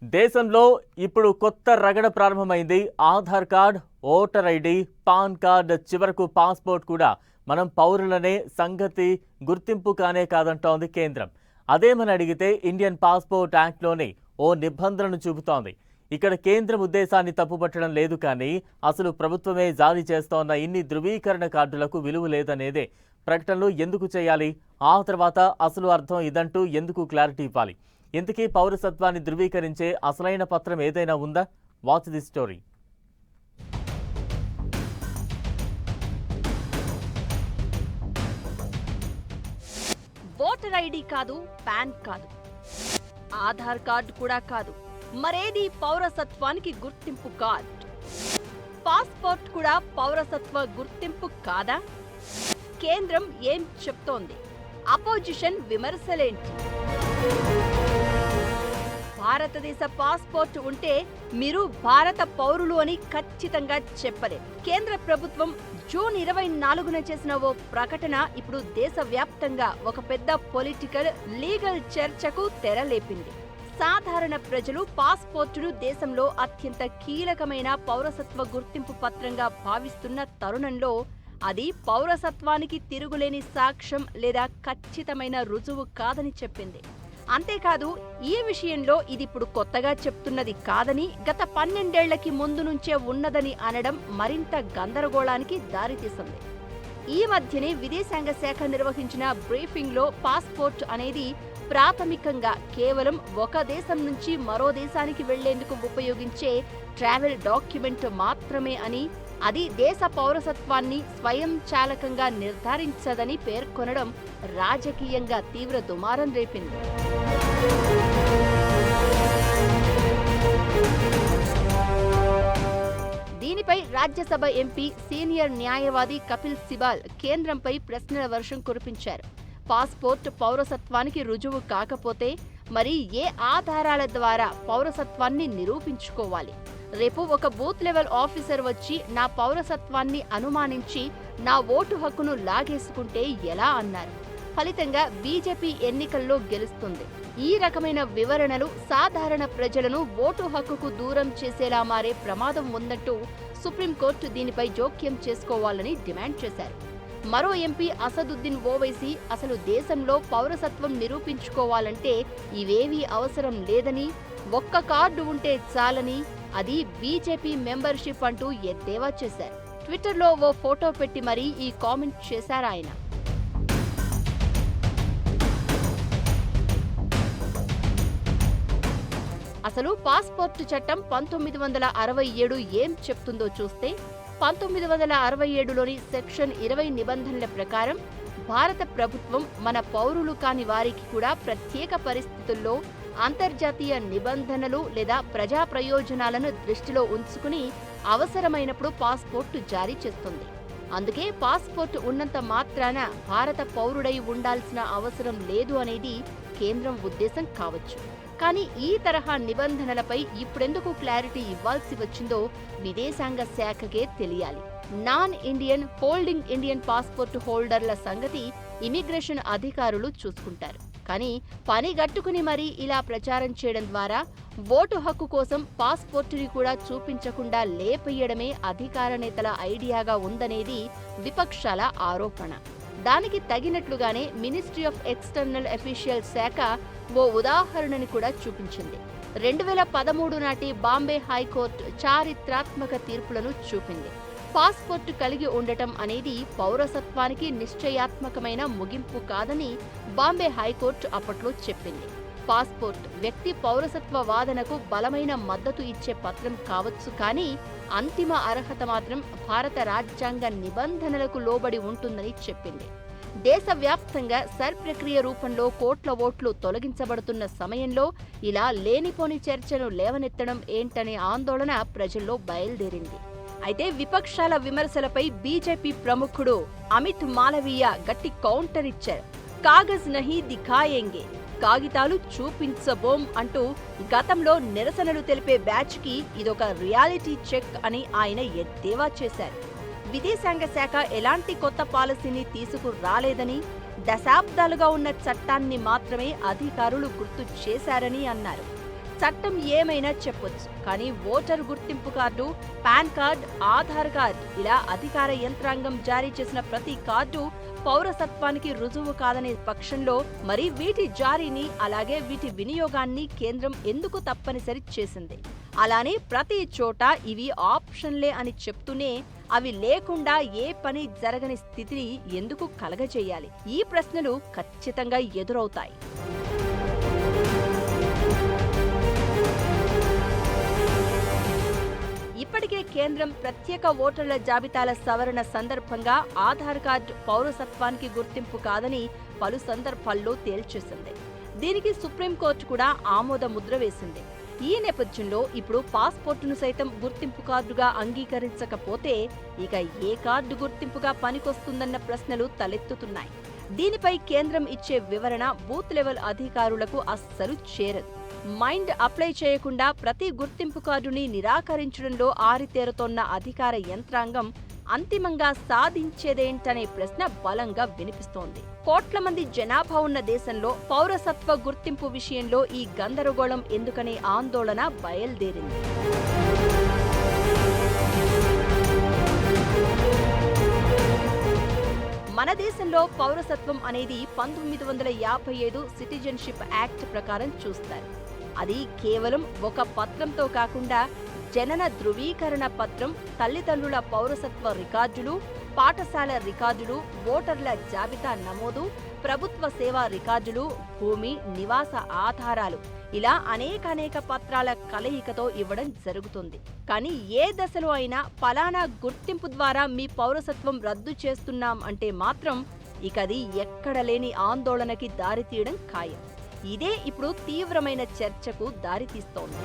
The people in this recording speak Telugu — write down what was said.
దేశంలో ఇప్పుడు కొత్త రగడ ప్రారంభమైంది. Aadhaar card, voter ID, pan card, చివరకు పాస్పోర్ట్ కూడా మనం పౌరులనే సంగతి గుర్తింపు కానే కాదంటోంది కేంద్రం. అదేమని అడిగితే ఇండియన్ పాస్పోర్ట్ యాక్ట్లోని ఓ నిబంధనను చూపుతోంది. ఇక్కడ కేంద్రం ఉద్దేశాన్ని తప్పుపట్టడం లేదు, కానీ అసలు ప్రభుత్వమే జారీ చేస్తోన్న ఇన్ని ధృవీకరణ కార్డులకు విలువ లేదనేదే. ప్రకటనలు ఎందుకు చేయాలి, ఆ తర్వాత అసలు అర్థం ఇదంటూ ఎందుకు క్లారిటీ ఇవ్వాలి? ఇంతకీ పౌరసత్వాన్ని ధృవీకరించే అసలైన పత్రం ఏదైనా ఉందా? Watch the story. Voter ID కాదు, పాన్ కాదు, ఆధార్ కార్డు కూడా కాదు, మరేది పౌరసత్వానికి గుర్తింపు కార్డ్. పాస్పోర్ట్ కూడా పౌరసత్వ గుర్తింపు కాదా? కేంద్రం ఏం చెప్తోంది? అపోజిషన్ విమర్శలేంటి? భారతదేశ పాస్పోర్ట్ ఉంటే మీరు భారత పౌరులు అని ఖచ్చితంగా చెప్పలేం. కేంద్ర ప్రభుత్వం జూన్ 24న చేసిన ఓ ప్రకటన ఇప్పుడు దేశవ్యాప్తంగా ఒక పెద్ద పొలిటికల్, లీగల్ చర్చకు తెరలేపింది. సాధారణ ప్రజలు పాస్పోర్టును దేశంలో అత్యంత కీలకమైన పౌరసత్వ గుర్తింపు పత్రంగా భావిస్తున్న తరుణంలో అది పౌరసత్వానికి తిరుగులేని సాక్ష్యం లేదా ఖచ్చితమైన రుజువు కాదని చెప్పింది. అంతేకాదు, ఈ విషయంలో ఇది ఇప్పుడు కొత్తగా చెప్తున్నది కాదని, గత 12 ఏళ్లకి ముందు నుంచే ఉన్నదని అనడం మరింత గందరగోళానికి దారితీసింది. ఈ మధ్యనే విదేశాంగ శాఖ నిర్వహించిన బ్రీఫింగ్లో పాస్పోర్ట్ అనేది ప్రాథమికంగా కేవలం ఒక దేశం నుంచి మరో దేశానికి వెళ్లేందుకు ఉపయోగించే ట్రావెల్ డాక్యుమెంట్ మాత్రమే అని, అది దేశ పౌరసత్వాన్ని స్వయంచాలకంగా నిర్ధారించదని పేర్కొనడం రాజకీయంగా తీవ్ర దుమారం రేపింది. దీనిపై రాజ్యసభ ఎంపీ, సీనియర్ న్యాయవాది కపిల్ సిబాల్ కేంద్రంపై ప్రశ్నల వర్షం కురిపించారు. పాస్పోర్ట్ పౌరసత్వానికి రుజువు కాకపోతే మరి ఏ ఆధారాల ద్వారా పౌరసత్వాన్ని నిరూపించుకోవాలి? రేపు ఒక బూత్ లెవెల్ ఆఫీసర్ వచ్చి నా పౌరసత్వాన్ని అనుమానించి నా ఓటు హక్కును లాగేసుకుంటే ఎలా అన్నారు. ఫలితంగా బీజేపీ ఎన్నికల్లో గెలుస్తుంది. ఈ రకమైన వివరణలు సాధారణ ప్రజలను ఓటు హక్కుకు దూరం చేసేలా మారే ప్రమాదం ఉందంటూ సుప్రీంకోర్టు దీనిపై జోక్యం చేసుకోవాలని డిమాండ్ చేశారు. మరో ఎంపీ అసదుద్దీన్ ఓవైసీ అసలు దేశంలో పౌరసత్వం నిరూపించుకోవాలంటే ఇవేవీ అవసరం లేదని, ఒక్క కార్డు ఉంటే చాలని, అది బీజేపీ మెంబర్షిప్ అంటూ ఎద్దేవా చేశారు. ట్విట్టర్లో ఓ ఫోటో పెట్టి మరీ ఈ కామెంట్ చేశారాయన. అసలు పాస్పోర్ట్ చట్టం 1967 ఏం చెప్తుందో చూస్తే, 1967లోని సెక్షన్ 20 నిబంధనల ప్రకారం భారత ప్రభుత్వం మన పౌరులు కాని వారికి కూడా ప్రత్యేక పరిస్థితుల్లో అంతర్జాతీయ నిబంధనలు లేదా ప్రజా ప్రయోజనాలను దృష్టిలో ఉంచుకుని అవసరమైనప్పుడు పాస్పోర్ట్ జారీ చేస్తుంది. అందుకే పాస్పోర్ట్ ఉన్నంత మాత్రాన భారత పౌరుడై ఉండాల్సిన అవసరం లేదు అనేది కేంద్రం ఉద్దేశం కావచ్చు. కానీ ఈ తరహా నిబంధనలపై ఇప్పుడెందుకు క్లారిటీ ఇవ్వాల్సి వచ్చిందో విదేశాంగ శాఖకే తెలియాలి. Non Indian, holding Indian passport హోల్డర్ల సంగతి ఇమిగ్రేషన్ అధికారులు చూసుకుంటారు. కానీ పని గట్టుకుని మరీ ఇలా ప్రచారం చేయడం ద్వారా ఓటు హక్కు కోసం పాస్పోర్టుని కూడా చూపించకుండా లేపేయడమే అధికార నేతల ఐడియాగా ఉందనేది విపక్షాల ఆరోపణ. దానికి తగినట్లుగానే మినిస్ట్రీ ఆఫ్ ఎక్స్టర్నల్ అఫీషియల్ శాఖ ఓ ఉదాహరణని కూడా చూపించింది. 2013 నాటి బాంబే హైకోర్టు చారిత్రాత్మక తీర్పులను చూపింది. పాస్పోర్టు కలిగి ఉండటం అనేది పౌరసత్వానికి నిశ్చయాత్మకమైన ముగింపు కాదని బాంబే హైకోర్టు అప్పట్లో చెప్పింది. పాస్పోర్ట్ వ్యక్తి పౌరసత్వ వాదనకు బలమైన మద్దతు ఇచ్చే పత్రం కావచ్చు, కానీ అంతిమ అర్హత మాత్రం భారత రాజ్యాంగ నిబంధనలకు లోబడి ఉంటుందని చెప్పింది. దేశవ్యాప్తంగా సర్ ప్రక్రియ రూపంలో కోట్ల ఓట్లు తొలగించబడుతున్న సమయంలో ఇలా లేనిపోని చర్చను లేవనెత్తడం ఏంటనే ఆందోళన ప్రజల్లో బయలుదేరింది. అయితే విపక్షాల విమర్శలపై బీజేపీ ప్రముఖుడు అమిత్ మాలవీయ గట్టి కౌంటర్ ఇచ్చారు. కాగజ్ నహీ దిఖాయేంగే, కాగితాలు చూపించబోం అంటూ గతంలో నిరసనలు తెలిపే బ్యాచ్ కి ఇదొక రియాలిటీ చెక్ అని ఆయన ఎద్దేవా చేశారు. విదేశాంగ శాఖ ఎలాంటి కొత్త పాలసీని తీసుకురాలేదని, దశాబ్దాలుగా ఉన్న చట్టాన్ని మాత్రమే అధికారులు గుర్తు చేశారని అన్నారు. చట్టం ఏమైనా చెప్పొచ్చు, కానీ ఓటరు గుర్తింపు card, pan card, Aadhaar card ఇలా అధికార యంత్రాంగం జారీ చేసిన ప్రతి కార్డు పౌరసత్వానికి రుజువు కాదనే పక్షంలో మరి వీటి జారీని అలాగే వీటి వినియోగాన్ని కేంద్రం ఎందుకు తప్పనిసరి చేసింది? అలానే ప్రతి చోట ఇవి ఆప్షన్లే అని చెప్తూనే అవి లేకుండా ఏ పని జరగని స్థితిని ఎందుకు కలగజేయాలి? ఈ ప్రశ్నలు ఖచ్చితంగా ఎదురవుతాయి. ఇప్పటికే కేంద్రం ప్రత్యేక ఓటర్ల జాబితాల సవరణ సందర్భంగా ఆధార్ కార్డు పౌరసత్వానికి గుర్తింపు కాదని పలు సందర్భాల్లో తేల్చేసింది. దీనికి సుప్రీంకోర్టు కూడా ఆమోద ముద్ర వేసింది. ఈ నేపథ్యంలో ఇప్పుడు పాస్పోర్టును సైతం గుర్తింపు కార్డుగా అంగీకరించకపోతే ఇక ఏ కార్డు గుర్తింపుగా పనికొస్తుందన్న ప్రశ్నలు తలెత్తుతున్నాయి. దీనిపై కేంద్రం ఇచ్చే వివరణ బూత్ లెవెల్ అధికారులకు అస్సలు చేరదు. మైండ్ అప్లై చేయకుండా ప్రతి గుర్తింపు కార్డుని నిరాకరించడంలో ఆరితేరుతోన్న అధికార యంత్రాంగం అంతిమంగా సాధించేదేంటనే ప్రశ్న బలంగా వినిపిస్తోంది. కోట్ల మంది జనాభా ఉన్న దేశంలో పౌరసత్వ గుర్తింపు విషయంలో ఈ గందరగోళం ఎందుకనే ఆందోళన బయలుదేరింది. మన దేశంలో పౌరసత్వం అనేది 1955 సిటిజన్షిప్ యాక్ట్ ప్రకారం చూస్తారు. అది కేవలం ఒక పత్రంతో కాకుండా జనన ధృవీకరణ పత్రం, తల్లిదండ్రుల పౌరసత్వ రికార్డులు, పాఠశాల రికార్డులు, ఓటర్ల జాబితా నమోదు, ప్రభుత్వ సేవా రికార్డులు, భూమి, నివాస ఆధారాలు ఇలా అనేక పత్రాల కలయికతో ఇవ్వడం జరుగుతుంది. కానీ ఏ దశలో అయినా ఫలానా గుర్తింపు ద్వారా మీ పౌరసత్వం రద్దు చేస్తున్నాం అంటే మాత్రం ఇకది ఎక్కడ లేని ఆందోళనకి దారితీయడం ఖాయం. ఇదే ఇప్పుడు తీవ్రమైన చర్చకు దారితీస్తోంది.